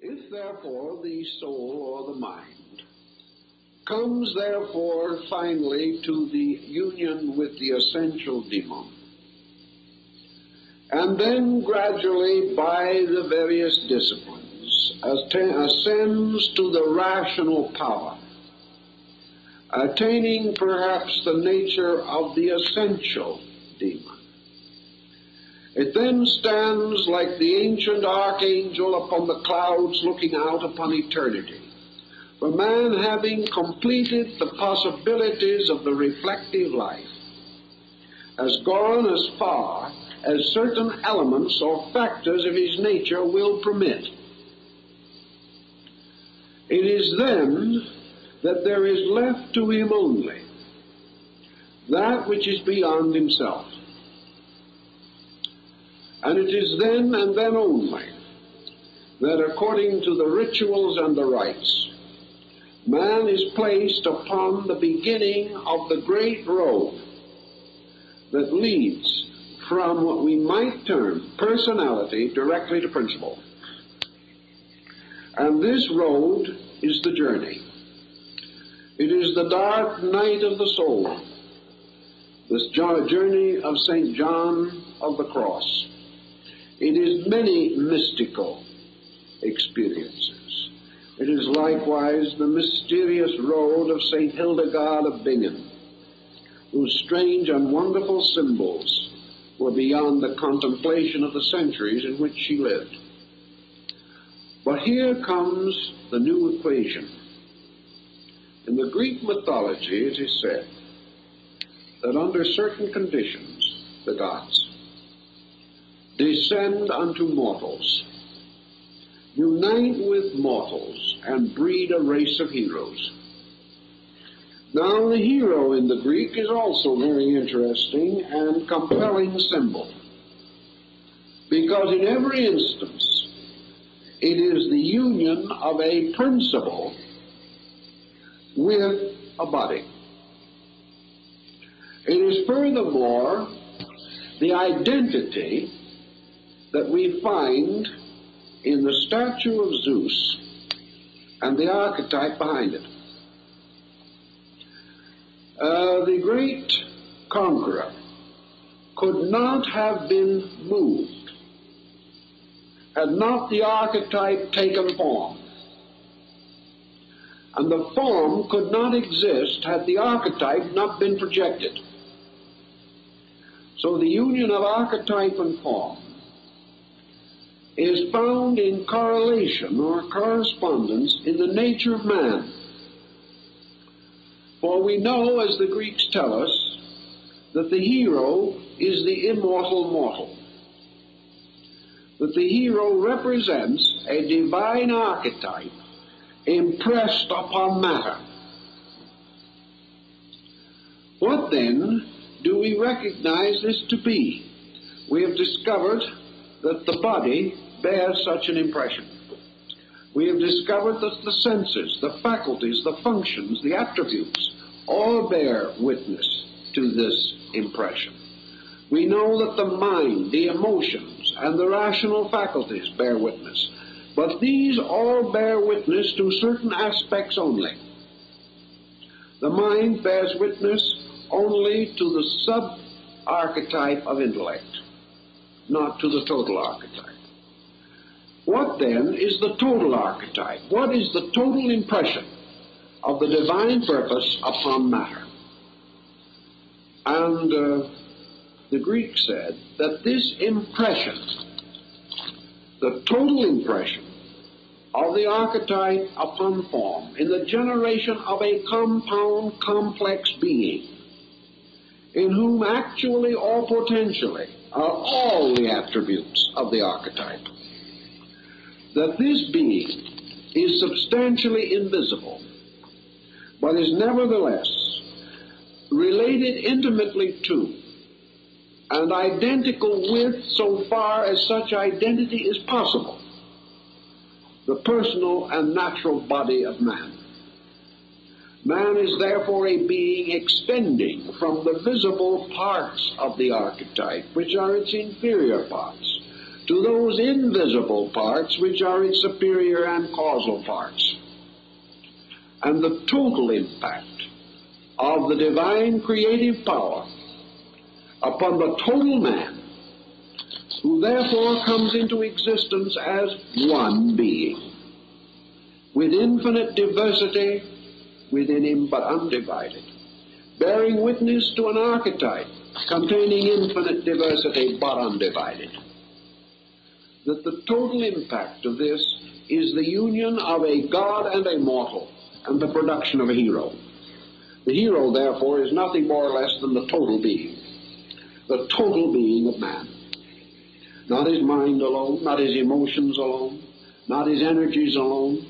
If therefore the soul or the mind comes therefore finally to the union with the essential daimon, and then gradually by the various disciplines ascends to the rational power, attaining perhaps the nature of the essential daimon, it then stands like the ancient archangel upon the clouds looking out upon eternity. For man, having completed the possibilities of the reflective life, has gone as far as certain elements or factors of his nature will permit. It is then that there is left to him only that which is beyond himself. And it is then and then only that, according to the rituals and the rites, man is placed upon the beginning of the great road that leads from what we might term personality directly to principle. And this road is the journey. It is the dark night of the soul, this journey of St. John of the Cross. It is many mystical experiences. It is likewise the mysterious road of St. Hildegard of Bingen, whose strange and wonderful symbols were beyond the contemplation of the centuries in which she lived. But here comes the new equation. In the Greek mythology it is said that under certain conditions the gods descend unto mortals, unite with mortals, and breed a race of heroes. Now the hero in the Greek is also very interesting and compelling symbol, because in every instance it is the union of a principle with a body. It is furthermore the identity that we find in the statue of Zeus and the archetype behind it. The great conqueror could not have been moved had not the archetype taken form. And the form could not exist had the archetype not been projected. So the union of archetype and form is found in correlation or correspondence in the nature of man. For we know, as the Greeks tell us, that the hero is the immortal mortal, that the hero represents a divine archetype impressed upon matter. What then do we recognize this to be? We have discovered that the body bears such an impression. We have discovered that the senses, the faculties, the functions, the attributes, all bear witness to this impression. We know that the mind, the emotions, and the rational faculties bear witness. But these all bear witness to certain aspects only. The mind bears witness only to the sub-archetype of intellect, not to the total archetype. What then is the total archetype? What is the total impression of the divine purpose upon matter? And the Greeks said that this impression, the total impression of the archetype upon form in the generation of a compound, complex being, in whom actually or potentially are all the attributes of the archetype, that this being is substantially invisible, but is nevertheless related intimately to and identical with, so far as such identity is possible, the personal and natural body of man. Man is therefore a being extending from the visible parts of the archetype, which are its inferior parts, to those invisible parts which are its superior and causal parts. And the total impact of the divine creative power upon the total man, who therefore comes into existence as one being, with infinite diversity within him but undivided, bearing witness to an archetype containing infinite diversity but undivided. That the total impact of this is the union of a God and a mortal, and the production of a hero. The hero, therefore, is nothing more or less than the total being of man. Not his mind alone, not his emotions alone, not his energies alone,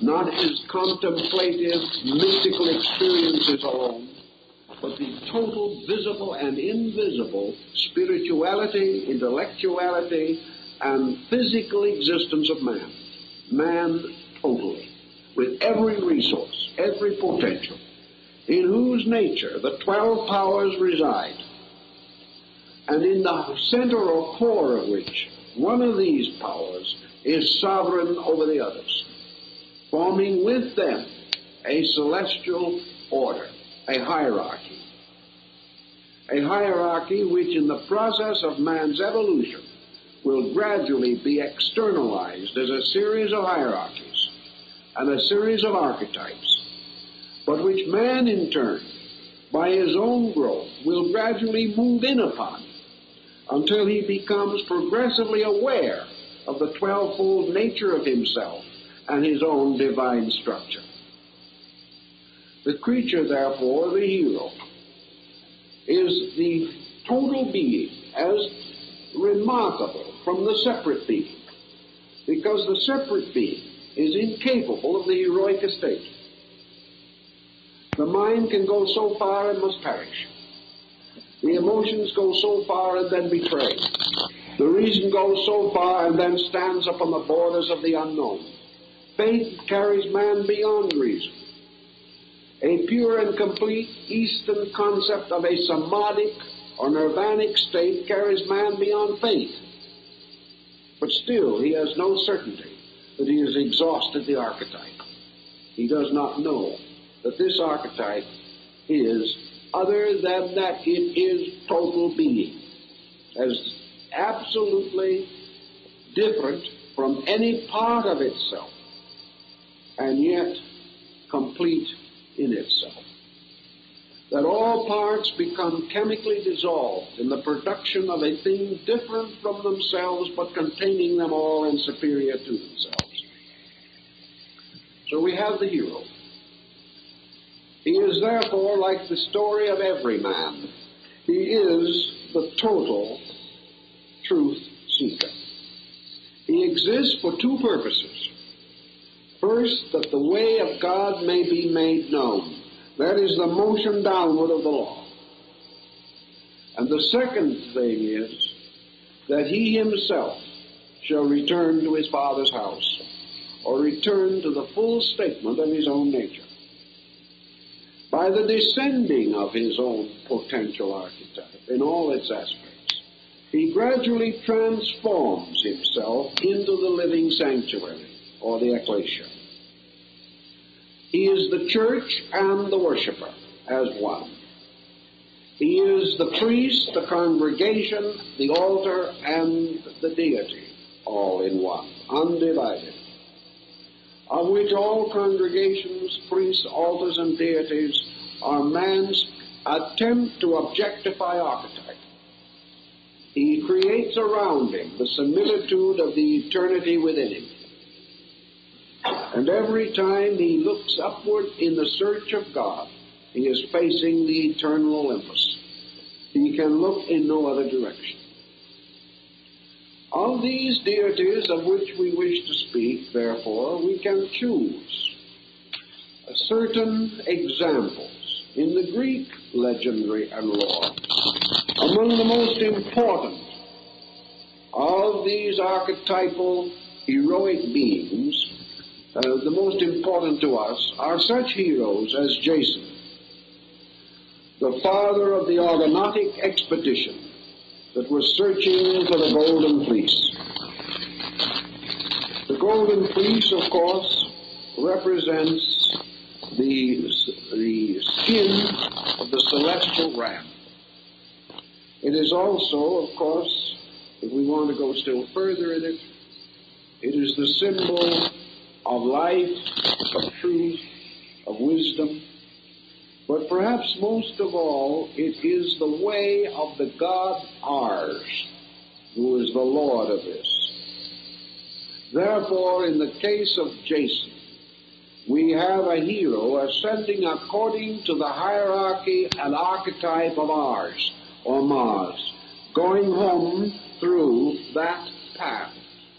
not his contemplative, mystical experiences alone, but the total visible and invisible spirituality, intellectuality, and physical existence of man. Man totally, with every resource, every potential, in whose nature the 12 powers reside, and in the center or core of which one of these powers is sovereign over the others, forming with them a celestial order, a hierarchy which in the process of man's evolution will gradually be externalized as a series of hierarchies and a series of archetypes, but which man in turn, by his own growth, will gradually move in upon until he becomes progressively aware of the 12-fold nature of himself and his own divine structure. The creature, therefore, the hero, is the total being as remarkable from the separate being, because the separate being is incapable of the heroic estate. The mind can go so far and must perish. The emotions go so far and then betray. The reason goes so far and then stands up on the borders of the unknown. Faith carries man beyond reason. A pure and complete Eastern concept of a samadhic or nirvanic state carries man beyond faith. But still, he has no certainty that he has exhausted the archetype. He does not know that this archetype is other than that it is total being, as absolutely different from any part of itself, and yet complete in itself. That all parts become chemically dissolved in the production of a thing different from themselves, but containing them all and superior to themselves. So we have the hero. He is therefore like the story of every man. He is the total truth seeker. He exists for two purposes. First, that the way of God may be made known. That is the motion downward of the law. And the second thing is that he himself shall return to his Father's house, or return to the full statement of his own nature. By the descending of his own potential archetype in all its aspects, he gradually transforms himself into the living sanctuary, or the ecclesia. He is the church and the worshiper as one. He is the priest, the congregation, the altar, and the deity, all in one, undivided, of which all congregations, priests, altars, and deities are man's attempt to objectify archetype. He creates around him the similitude of the eternity within him. And every time he looks upward in the search of God, he is facing the eternal Olympus. He can look in no other direction. Of these deities of which we wish to speak, therefore, we can choose certain examples in the Greek legendary and lore. Among the most important of these archetypal heroic beings, the most important to us, are such heroes as Jason, the father of the Argonautic expedition that was searching for the golden fleece. The golden fleece, of course, represents the skin of the celestial ram. It is also, of course, if we want to go still further in it, it is the symbol of life, of truth, of wisdom. But perhaps most of all, it is the way of the God Ars, who is the Lord of this. Therefore, in the case of Jason, we have a hero ascending according to the hierarchy and archetype of Ars, or Mars, going home through that path,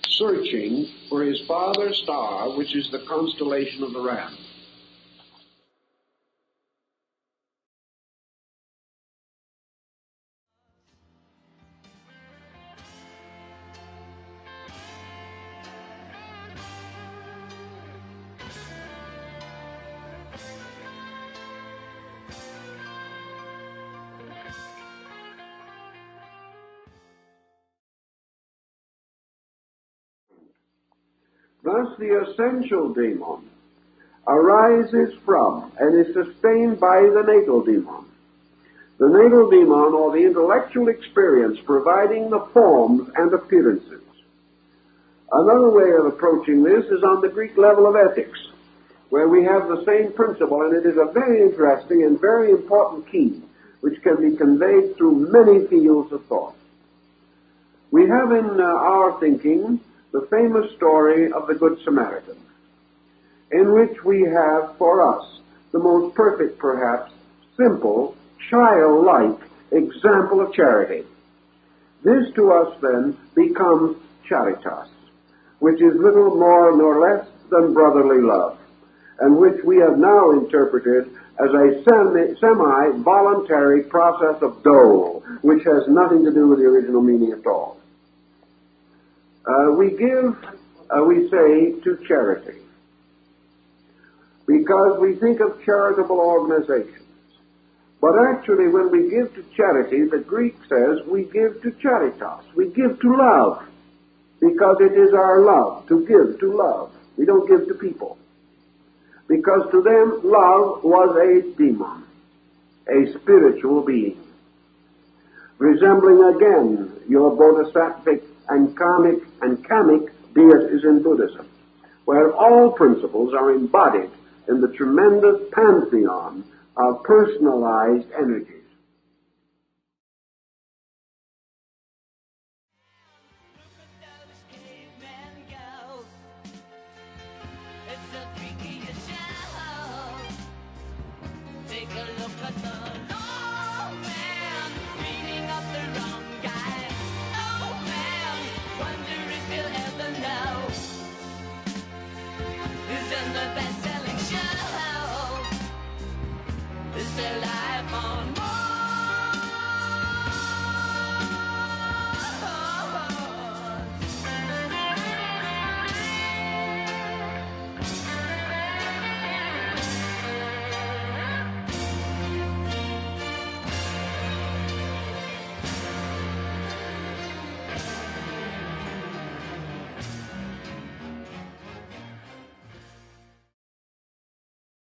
searching for his father's star, which is the constellation of the Ram. Thus, the essential daimon arises from and is sustained by the natal daimon. The natal daimon, or the intellectual experience, providing the forms and appearances. Another way of approaching this is on the Greek level of ethics, where we have the same principle, and it is a very interesting and very important key, which can be conveyed through many fields of thought. We have in our thinking the famous story of the Good Samaritan, in which we have for us the most perfect, perhaps, simple, childlike example of charity. This to us then becomes charitas, which is little more nor less than brotherly love, and which we have now interpreted as a semi-voluntary process of dole, which has nothing to do with the original meaning at all. We say, to charity, because we think of charitable organizations. But actually, when we give to charity, the Greek says we give to charitas. We give to love, because it is our love to give to love. We don't give to people. Because to them, love was a daimon, a spiritual being, resembling again your bodhisattvic and kamic deities in Buddhism, where all principles are embodied in the tremendous pantheon of personalized energy.